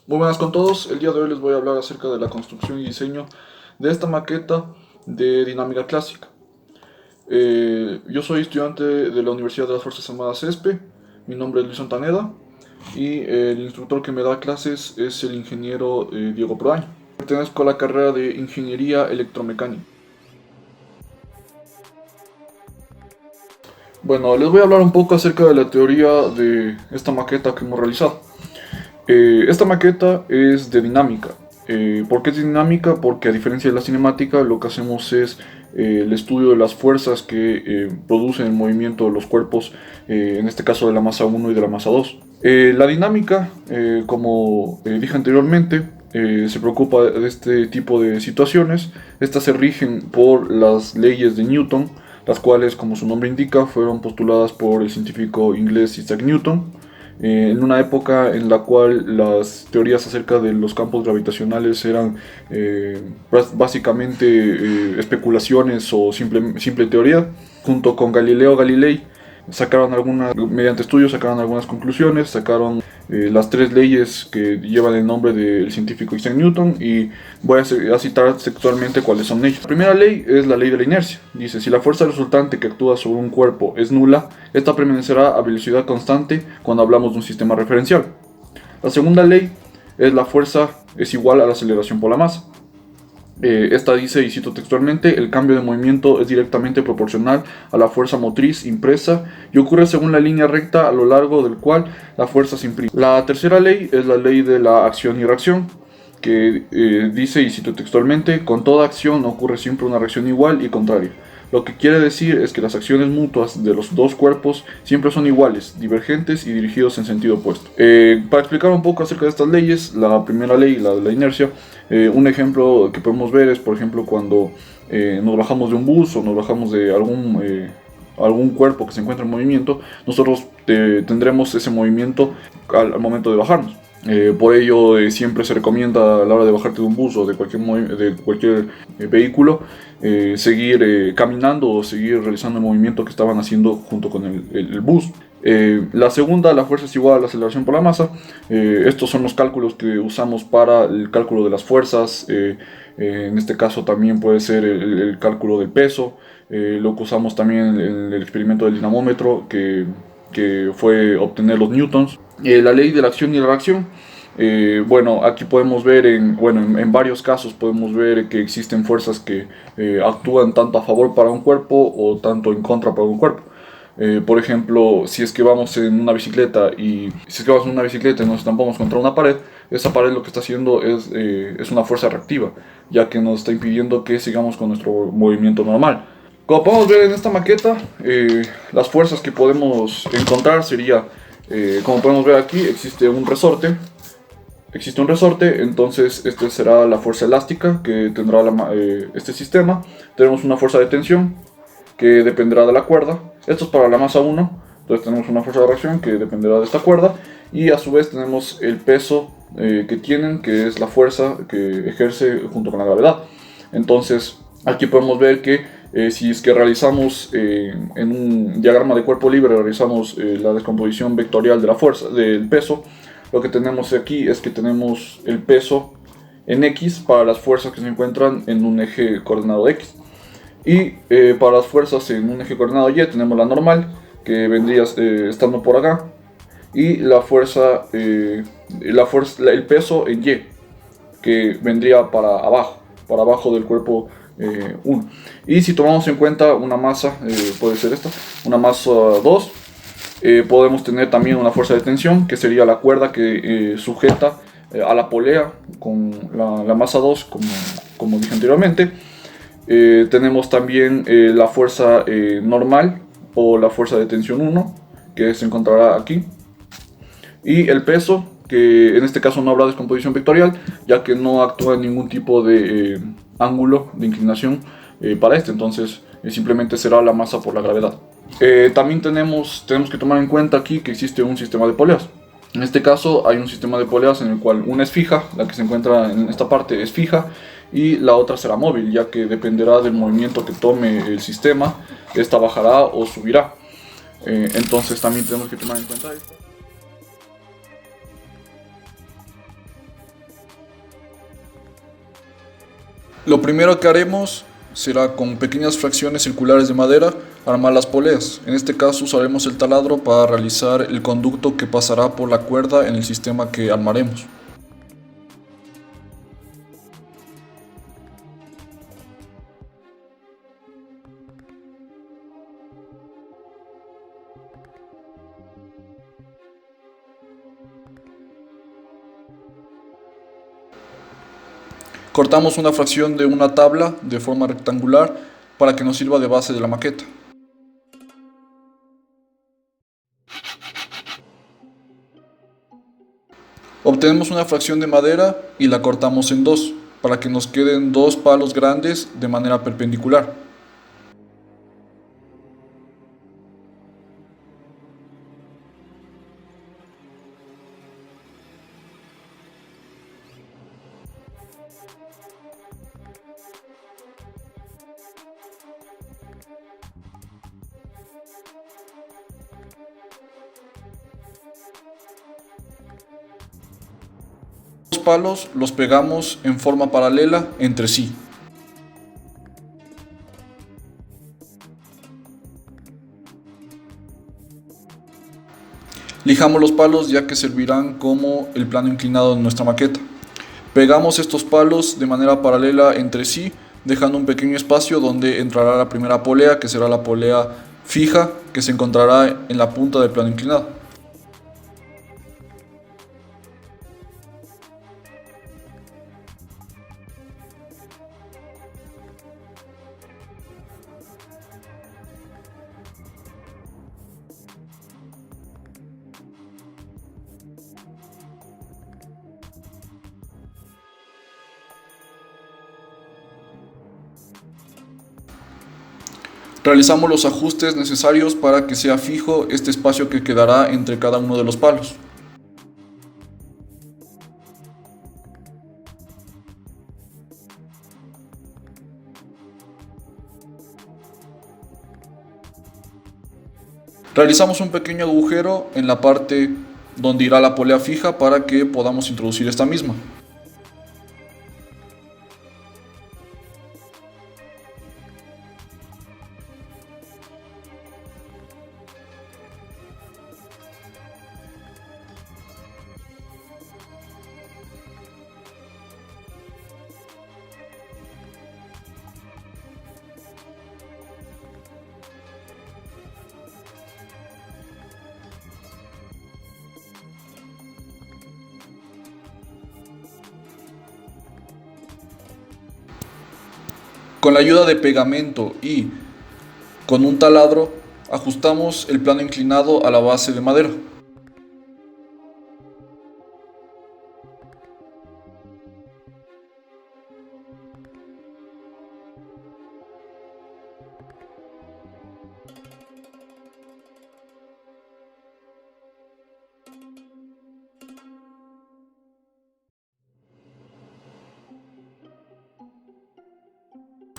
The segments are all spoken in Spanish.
Muy buenas con todos, el día de hoy les voy a hablar acerca de la construcción y diseño de esta maqueta de dinámica clásica. Yo soy estudiante de la Universidad de las Fuerzas Armadas ESPE, mi nombre es Luis Antaneda y el instructor que me da clases es el ingeniero Diego Proaño. Pertenezco a la carrera de Ingeniería Electromecánica. Bueno, les voy a hablar un poco acerca de la teoría de esta maqueta que hemos realizado. Esta maqueta es de dinámica. ¿Por qué es dinámica? Porque a diferencia de la cinemática, lo que hacemos es el estudio de las fuerzas que producen el movimiento de los cuerpos, en este caso de la masa 1 y de la masa 2. La dinámica, como dije anteriormente, se preocupa de este tipo de situaciones. Estas se rigen por las leyes de Newton, las cuales, como su nombre indica, fueron postuladas por el científico inglés Isaac Newton en una época en la cual las teorías acerca de los campos gravitacionales eran básicamente especulaciones o simple teoría. Junto con Galileo Galilei mediante estudios sacaron algunas conclusiones, sacaron las tres leyes que llevan el nombre del científico Isaac Newton, y voy a citar textualmente cuáles son ellas. La primera ley es la ley de la inercia. Dice: si la fuerza resultante que actúa sobre un cuerpo es nula, esta permanecerá a velocidad constante cuando hablamos de un sistema referencial. La segunda ley es: la fuerza es igual a la aceleración por la masa. Esta dice, y cito textualmente: el cambio de movimiento es directamente proporcional a la fuerza motriz impresa y ocurre según la línea recta a lo largo del cual la fuerza se imprime. La tercera ley es la ley de la acción y reacción, que dice, y cito textualmente: con toda acción ocurre siempre una reacción igual y contraria. Lo que quiere decir es que las acciones mutuas de los dos cuerpos siempre son iguales, divergentes y dirigidos en sentido opuesto. Para explicar un poco acerca de estas leyes, la primera ley, la de la inercia, un ejemplo que podemos ver es, por ejemplo, cuando nos bajamos de un bus o nos bajamos de algún cuerpo que se encuentra en movimiento. Nosotros tendremos ese movimiento al momento de bajarnos. Por ello siempre se recomienda, a la hora de bajarte de un bus o de cualquier vehículo, seguir caminando o seguir realizando el movimiento que estaban haciendo junto con el bus. La segunda, la fuerza es igual a la aceleración por la masa. Estos son los cálculos que usamos para el cálculo de las fuerzas. En este caso también puede ser el cálculo del peso. Lo que usamos también en el experimento del dinamómetro, que fue obtener los newtons. La ley de la acción y la reacción. Bueno, aquí podemos ver en varios casos podemos ver que existen fuerzas que actúan tanto a favor para un cuerpo o tanto en contra para un cuerpo. Por ejemplo, si es que vamos en una bicicleta y nos estampamos contra una pared, esa pared lo que está haciendo es una fuerza reactiva, ya que nos está impidiendo que sigamos con nuestro movimiento normal. Como podemos ver en esta maqueta, las fuerzas que podemos encontrar sería, como podemos ver aquí, existe un resorte. Entonces este será la fuerza elástica que tendrá este sistema. Tenemos una fuerza de tensión que dependerá de la cuerda. Esto es para la masa 1. Entonces tenemos una fuerza de reacción que dependerá de esta cuerda. Y a su vez tenemos el peso que tienen, que es la fuerza que ejerce junto con la gravedad. Entonces aquí podemos ver que si es que realizamos en un diagrama de cuerpo libre, realizamos la descomposición vectorial de la fuerza, del peso, lo que tenemos aquí es que tenemos el peso en X para las fuerzas que se encuentran en un eje coordenado X. Y para las fuerzas en un eje coordenado Y tenemos la normal, que vendría estando por acá, y el peso en Y, que vendría para abajo del cuerpo 1. Y si tomamos en cuenta una masa, puede ser esta, una masa 2, podemos tener también una fuerza de tensión, que sería la cuerda que sujeta a la polea con la masa 2, como dije anteriormente. Tenemos también la fuerza normal o la fuerza de tensión 1, que se encontrará aquí. Y el peso, que en este caso no habrá descomposición vectorial, ya que no actúa en ningún tipo de ángulo de inclinación para este. Entonces simplemente será la masa por la gravedad. También tenemos que tomar en cuenta aquí que existe un sistema de poleas. En este caso hay un sistema de poleas en el cual una es fija, la que se encuentra en esta parte es fija, y la otra será móvil, ya que dependerá del movimiento que tome el sistema, esta bajará o subirá. Entonces también tenemos que tomar en cuenta esto. Lo primero que haremos será con pequeñas fracciones circulares de madera armar las poleas. En este caso usaremos el taladro para realizar el conducto que pasará por la cuerda en el sistema que armaremos. Cortamos una fracción de una tabla de forma rectangular para que nos sirva de base de la maqueta. Obtenemos una fracción de madera y la cortamos en dos, para que nos queden dos palos grandes de manera perpendicular. Los palos los pegamos en forma paralela entre sí. Lijamos los palos ya que servirán como el plano inclinado de nuestra maqueta. Pegamos estos palos de manera paralela entre sí, dejando un pequeño espacio donde entrará la primera polea, que será la polea fija, que se encontrará en la punta del plano inclinado. Realizamos los ajustes necesarios para que sea fijo este espacio que quedará entre cada uno de los palos. Realizamos un pequeño agujero en la parte donde irá la polea fija para que podamos introducir esta misma. Con la ayuda de pegamento y con un taladro ajustamos el plano inclinado a la base de madera.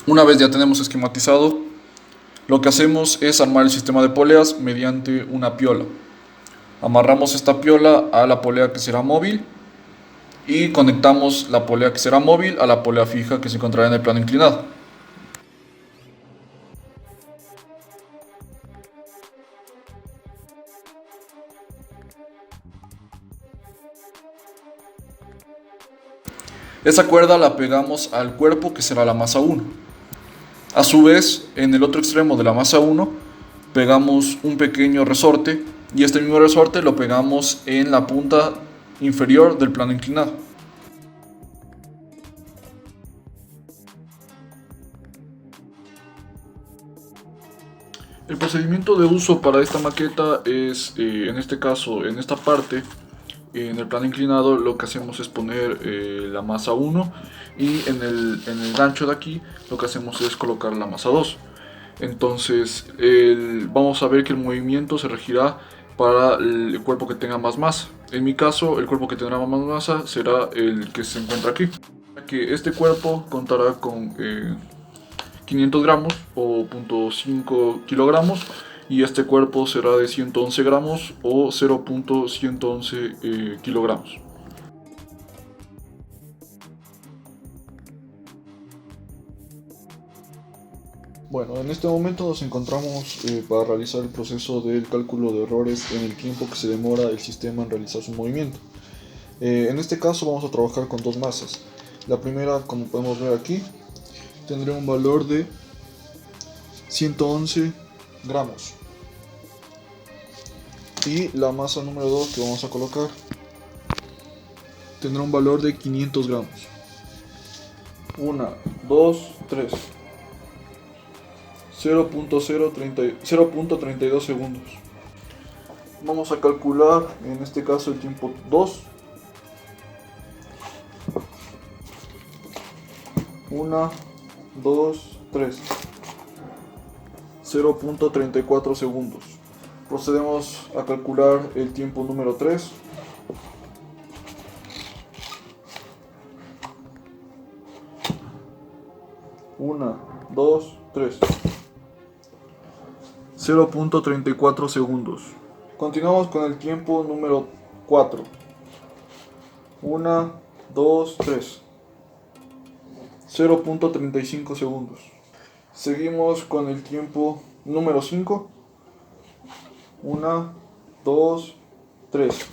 Una vez ya tenemos esquematizado, lo que hacemos es armar el sistema de poleas mediante una piola. Amarramos esta piola a la polea que será móvil y conectamos la polea que será móvil a la polea fija que se encontrará en el plano inclinado. Esa cuerda la pegamos al cuerpo que será la masa 1. A su vez, en el otro extremo de la masa 1 pegamos un pequeño resorte y este mismo resorte lo pegamos en la punta inferior del plano inclinado. El procedimiento de uso para esta maqueta es, en este caso, en esta parte, en el plano inclinado, lo que hacemos es poner la masa 1 y en el gancho de aquí lo que hacemos es colocar la masa 2. Entonces vamos a ver que el movimiento se regirá para el cuerpo que tenga más masa. En mi caso, el cuerpo que tendrá más masa será el que se encuentra aquí. Que este cuerpo contará con 500 gramos o 0.5 kilogramos y este cuerpo será de 111 gramos o 0.111 kilogramos. Bueno, en este momento nos encontramos para realizar el proceso del cálculo de errores en el tiempo que se demora el sistema en realizar su movimiento. En este caso vamos a trabajar con dos masas. La primera, como podemos ver aquí, tendrá un valor de 111 gramos. Y la masa número 2 que vamos a colocar tendrá un valor de 500 gramos. 1, 2, 3. 0.32 segundos. Vamos a calcular en este caso el tiempo 2. 1, 2, 3. 0.34 segundos. Procedemos a calcular el tiempo número 3. 1, 2, 3. 0.34 segundos. Continuamos con el tiempo número 4. 1, 2, 3. 0.35 segundos. Seguimos con el tiempo número 5. 1, 2, 3.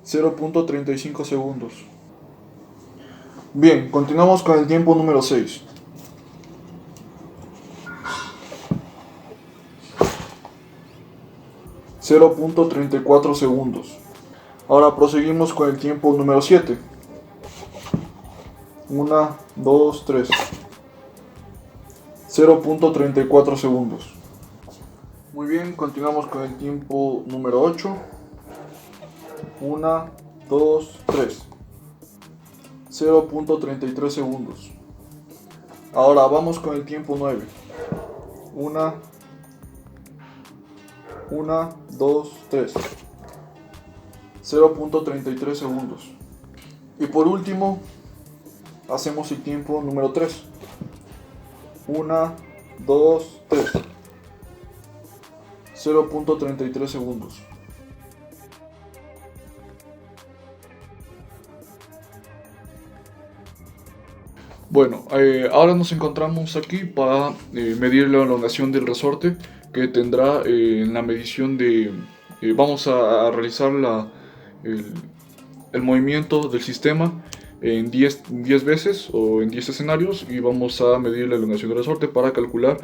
0.35 segundos. Bien, continuamos con el tiempo número 6. 0.34 segundos. Ahora proseguimos con el tiempo número 7. 1, 2, 3. 0.34 segundos. Muy bien, continuamos con el tiempo número 8. 1, 2, 3. 0.33 segundos. Ahora vamos con el tiempo 9. 1, 2, 3. 0.33 segundos. Y por último, hacemos el tiempo número 3. 1, 2, 3. 0.33 segundos. Bueno, ahora nos encontramos aquí para medir la elongación del resorte que tendrá en la medición de... vamos a realizar el movimiento del sistema en 10 veces o en 10 escenarios y vamos a medir la elongación del resorte para calcular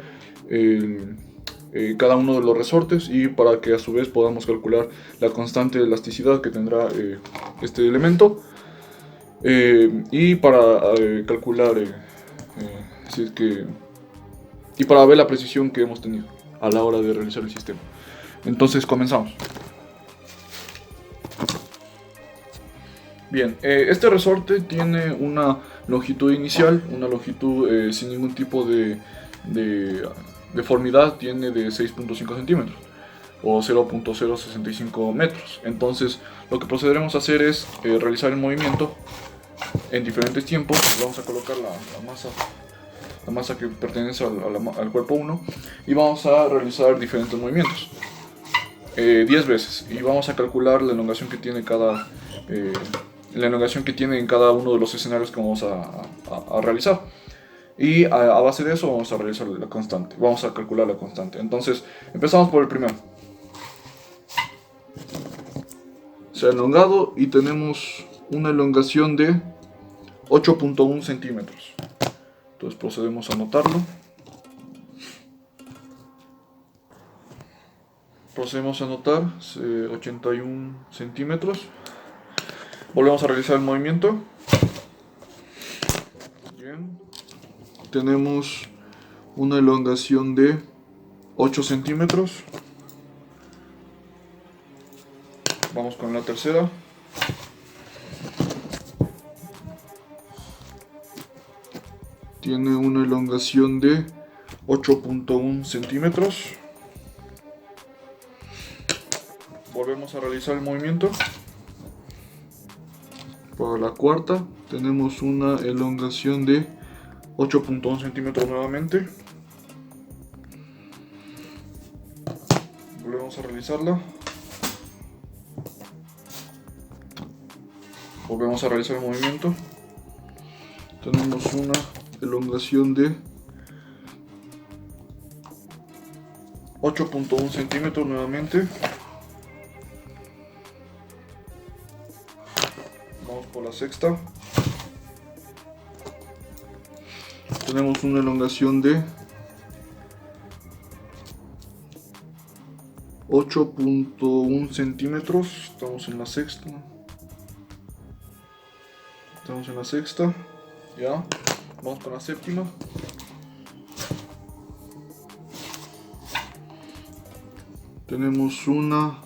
cada uno de los resortes y para que a su vez podamos calcular la constante de elasticidad que tendrá este elemento. Y para calcular si es que, y para ver la precisión que hemos tenido a la hora de realizar el sistema. Entonces comenzamos. Bien, este resorte tiene una longitud inicial, una longitud sin ningún tipo de deformidad, tiene de 6.5 centímetros o 0.065 metros. Entonces lo que procederemos a hacer es realizar el movimiento en diferentes tiempos. Vamos a colocar la masa que pertenece al cuerpo 1 y vamos a realizar diferentes movimientos 10 veces y vamos a calcular la elongación que tiene en cada uno de los escenarios que vamos a realizar y a base de eso vamos a realizar la constante, vamos a calcular la constante. Entonces empezamos por el primero. Se ha elongado y tenemos una elongación de 8.1 centímetros. Entonces procedemos a anotarlo. Procedemos a anotar 81 centímetros. Volvemos a realizar el movimiento. Bien. Tenemos una elongación de 8 centímetros. Vamos con la tercera. Tiene una elongación de 8.1 centímetros. Volvemos a realizar el movimiento. Para la cuarta tenemos una elongación de 8.1 centímetros nuevamente. Volvemos a realizarla. Volvemos a realizar el movimiento. Tenemos una elongación de 8.1 centímetros nuevamente. Vamos por la sexta. Tenemos una elongación de 8.1 centímetros. Estamos en la sexta. Ya. Vamos con la séptima. Tenemos una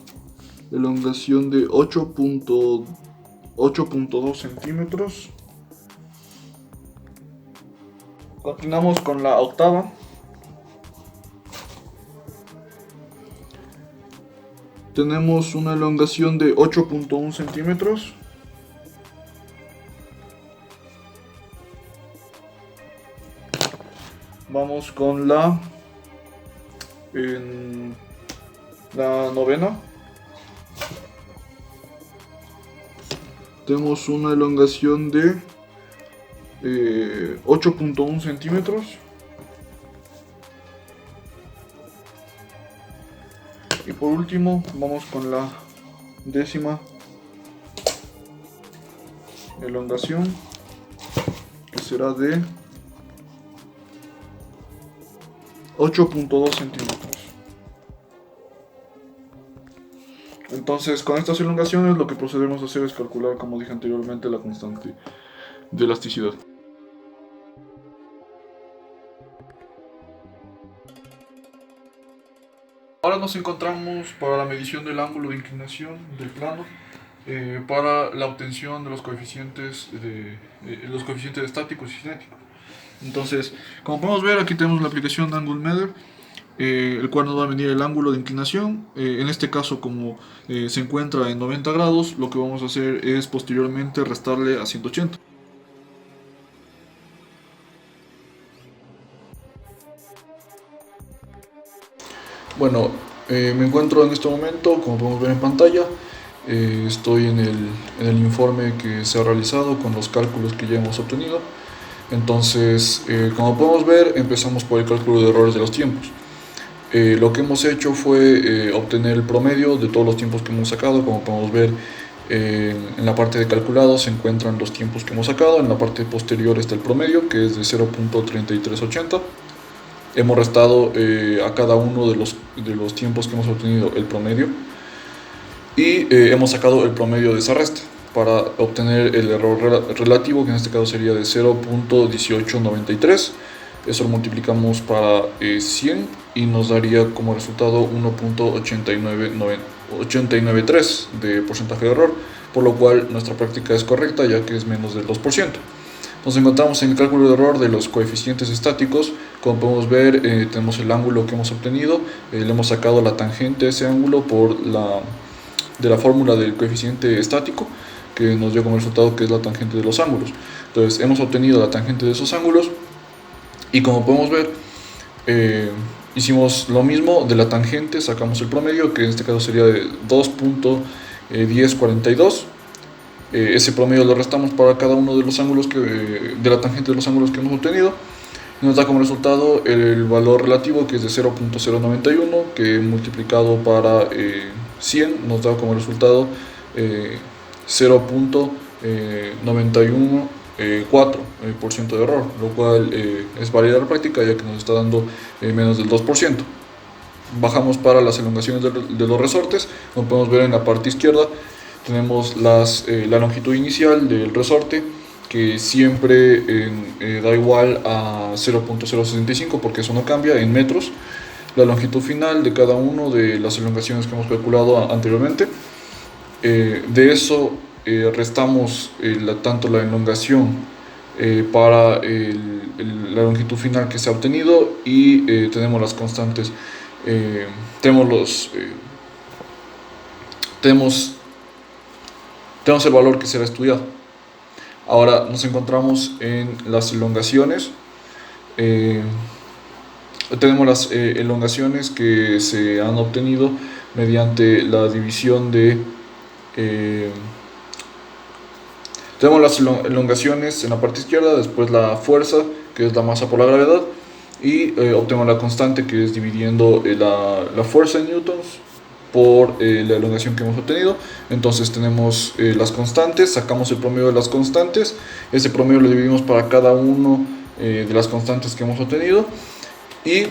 elongación de 8.2 centímetros. Continuamos con la octava. Tenemos una elongación de 8.1 centímetros. Vamos con la novena. Tenemos una elongación de 8.1 centímetros. Y por último vamos con la décima elongación, que será de 8.2 centímetros. Entonces, con estas elongaciones lo que procedemos a hacer es calcular, como dije anteriormente, la constante de elasticidad. Ahora nos encontramos para la medición del ángulo de inclinación del plano, para la obtención de los coeficientes estáticos y cinéticos. Entonces, como podemos ver, aquí tenemos la aplicación de Angle Meter, el cual nos va a medir el ángulo de inclinación. En este caso, como se encuentra en 90 grados, lo que vamos a hacer es posteriormente restarle a 180. Bueno, me encuentro en este momento, como podemos ver en pantalla, estoy en el informe que se ha realizado con los cálculos que ya hemos obtenido. Entonces, como podemos ver, empezamos por el cálculo de errores de los tiempos. Lo que hemos hecho fue obtener el promedio de todos los tiempos que hemos sacado. Como podemos ver, en la parte de calculado se encuentran los tiempos que hemos sacado. En la parte posterior está el promedio, que es de 0.3380. Hemos restado a cada uno de los tiempos que hemos obtenido el promedio, y hemos sacado el promedio de esa resta para obtener el error relativo, que en este caso sería de 0.1893. Eso lo multiplicamos para 100 y nos daría como resultado 1.893 de porcentaje de error, por lo cual nuestra práctica es correcta, ya que es menos del 2%. Nos encontramos en el cálculo de error de los coeficientes estáticos. Como podemos ver, tenemos el ángulo que hemos obtenido, le hemos sacado la tangente a ese ángulo de la fórmula del coeficiente estático, que nos dio como resultado que es la tangente de los ángulos. Entonces hemos obtenido la tangente de esos ángulos, y como podemos ver, hicimos lo mismo de la tangente, sacamos el promedio, que en este caso sería de 2.1042. Ese promedio lo restamos para cada uno de los ángulos de la tangente de los ángulos que hemos obtenido, y nos da como resultado el valor relativo, que es de 0.091, que multiplicado para 100 nos da como resultado 0.914% de error, lo cual es válida la práctica, ya que nos está dando menos del 2%. Bajamos para las elongaciones de los resortes. Como podemos ver en la parte izquierda, tenemos la longitud inicial del resorte, que siempre da igual a 0.065, porque eso no cambia en metros. La longitud final de cada una de las elongaciones que hemos calculado anteriormente. De eso restamos tanto la elongación para la longitud final que se ha obtenido, y tenemos las constantes. Tenemos el valor que será estudiado. Ahora nos encontramos en las elongaciones. Tenemos las elongaciones que se han obtenido mediante la división de... tenemos las elongaciones en la parte izquierda, después la fuerza, que es la masa por la gravedad, y obtenemos la constante, que es dividiendo la fuerza en newtons por la elongación que hemos obtenido. Entonces tenemos las constantes, sacamos el promedio de las constantes, ese promedio lo dividimos para cada uno de las constantes que hemos obtenido y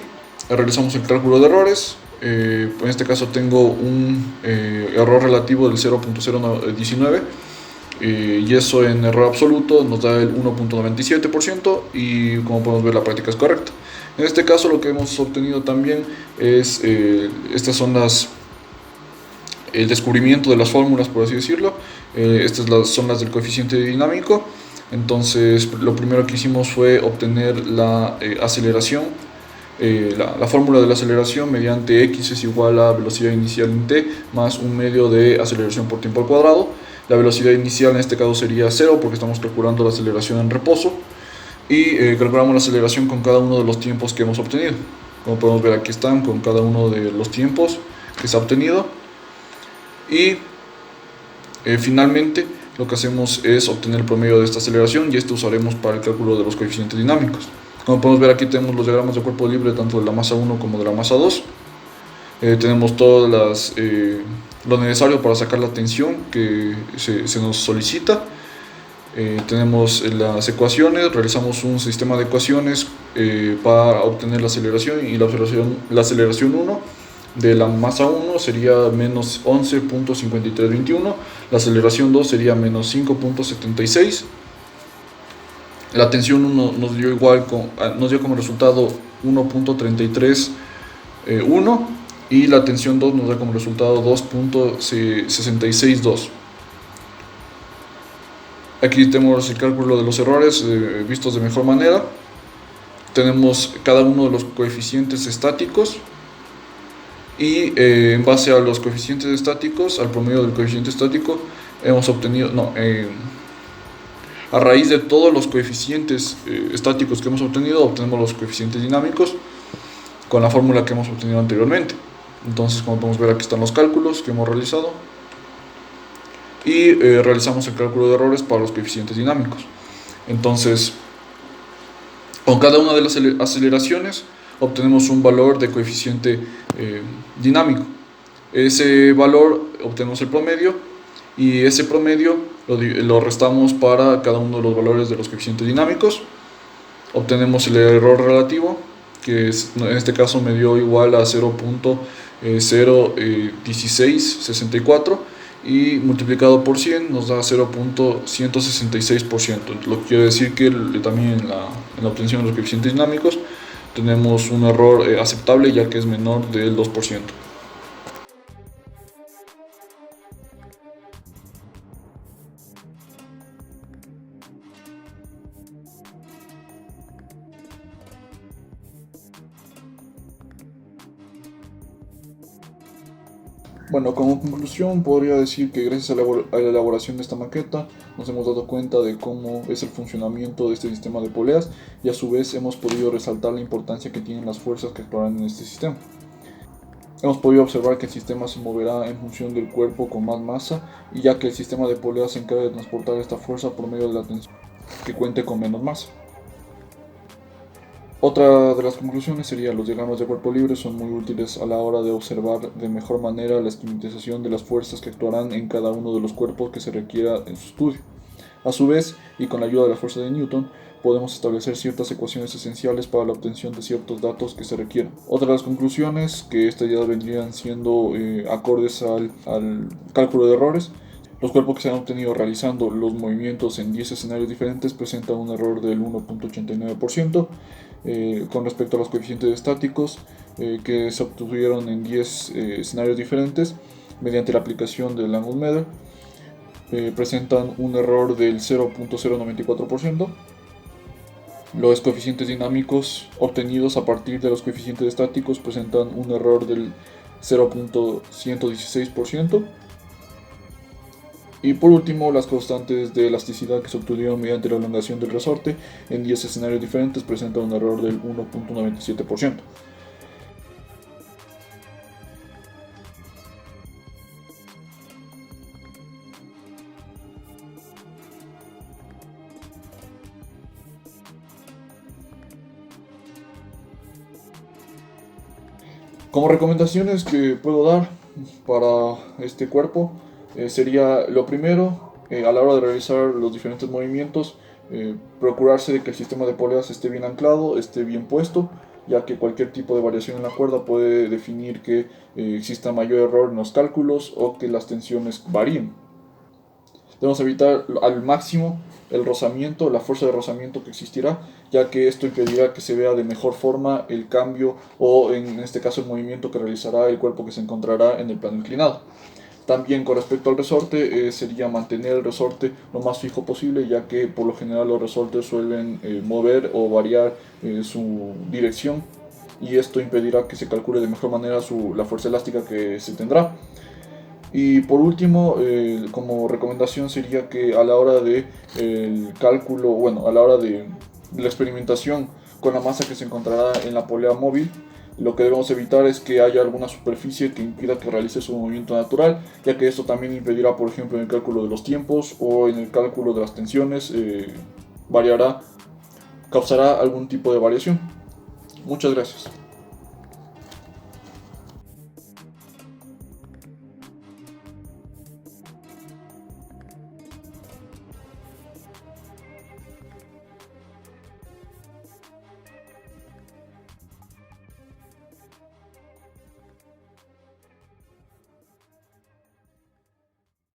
realizamos el cálculo de errores. En este caso tengo un error relativo del 0.019 y eso en error absoluto nos da el 1.97% y como podemos ver la práctica es correcta. En este caso lo que hemos obtenido también es, estas son el descubrimiento de las fórmulas, por así decirlo. Son las del coeficiente dinámico. Entonces lo primero que hicimos fue obtener la aceleración, la fórmula de la aceleración mediante x es igual a velocidad inicial en t más un medio de aceleración por tiempo al cuadrado. La velocidad inicial en este caso sería 0 porque estamos calculando la aceleración en reposo y calculamos la aceleración con cada uno de los tiempos que hemos obtenido. Como podemos ver, aquí están con cada uno de los tiempos que se ha obtenido y finalmente lo que hacemos es obtener el promedio de esta aceleración y este usaremos para el cálculo de los coeficientes dinámicos. Como podemos ver, aquí tenemos los diagramas de cuerpo libre tanto de la masa 1 como de la masa 2. Tenemos todas lo necesario para sacar la tensión que se nos solicita. Tenemos las ecuaciones, realizamos un sistema de ecuaciones para obtener la aceleración y la aceleración 1 de la masa 1 sería menos 11.5321, la aceleración 2 sería menos 5.76. La tensión 1 nos dio como resultado 1.331 y la tensión 2 nos da como resultado 2.662. Aquí tenemos el cálculo de los errores vistos de mejor manera. Tenemos cada uno de los coeficientes estáticos y en base a los coeficientes estáticos, al promedio del coeficiente estático, hemos obtenido, a raíz de todos los coeficientes estáticos que hemos obtenido, obtenemos los coeficientes dinámicos con la fórmula que hemos obtenido anteriormente. Entonces, como podemos ver, aquí están los cálculos que hemos realizado y realizamos el cálculo de errores para los coeficientes dinámicos. Entonces, con cada una de las aceleraciones obtenemos un valor de coeficiente dinámico. Ese valor obtenemos el promedio y ese promedio lo restamos para cada uno de los valores de los coeficientes dinámicos. Obtenemos el error relativo, que en este caso me dio igual a 0.01664 y multiplicado por 100 nos da 0.166%. Lo que quiere decir que también en la obtención de los coeficientes dinámicos tenemos un error aceptable, ya que es menor del 2%. Bueno, como conclusión podría decir que gracias a la elaboración de esta maqueta nos hemos dado cuenta de cómo es el funcionamiento de este sistema de poleas y a su vez hemos podido resaltar la importancia que tienen las fuerzas que actuarán en este sistema. Hemos podido observar que el sistema se moverá en función del cuerpo con más masa y ya que el sistema de poleas se encarga de transportar esta fuerza por medio de la tensión que cuente con menos masa. Otra de las conclusiones sería los diagramas de cuerpo libre son muy útiles a la hora de observar de mejor manera la esquematización de las fuerzas que actuarán en cada uno de los cuerpos que se requiera en su estudio. A su vez, y con la ayuda de la fuerza de Newton, podemos establecer ciertas ecuaciones esenciales para la obtención de ciertos datos que se requieran. Otra de las conclusiones, que estas ya vendrían siendo acordes al cálculo de errores, los cuerpos que se han obtenido realizando los movimientos en 10 escenarios diferentes presentan un error del 1.89%. Con respecto a los coeficientes estáticos que se obtuvieron en 10 escenarios diferentes mediante la aplicación del angle meter, presentan un error del 0.094%. Los coeficientes dinámicos obtenidos a partir de los coeficientes estáticos presentan un error del 0.116%. Y por último, las constantes de elasticidad que se obtuvieron mediante la elongación del resorte en 10 escenarios diferentes presentan un error del 1.97%. Como recomendaciones que puedo dar para este cuerpo sería lo primero, a la hora de realizar los diferentes movimientos, procurarse de que el sistema de poleas esté bien anclado, esté bien puesto, ya que cualquier tipo de variación en la cuerda puede definir que exista mayor error en los cálculos o que las tensiones varíen. Debemos evitar al máximo el rozamiento, la fuerza de rozamiento que existirá, ya que esto impedirá que se vea de mejor forma el cambio o en este caso el movimiento que realizará el cuerpo que se encontrará en el plano inclinado. También con respecto al resorte, sería mantener el resorte lo más fijo posible, ya que por lo general los resortes suelen mover o variar su dirección y esto impedirá que se calcule de mejor manera la fuerza elástica que se tendrá. Y por último, como recomendación sería que a la hora de el cálculo, bueno, a la hora de la experimentación con la masa que se encontrará en la polea móvil, lo que debemos evitar es que haya alguna superficie que impida que realice su movimiento natural, ya que esto también impedirá, por ejemplo, en el cálculo de los tiempos o en el cálculo de las tensiones, variará, causará algún tipo de variación. Muchas gracias.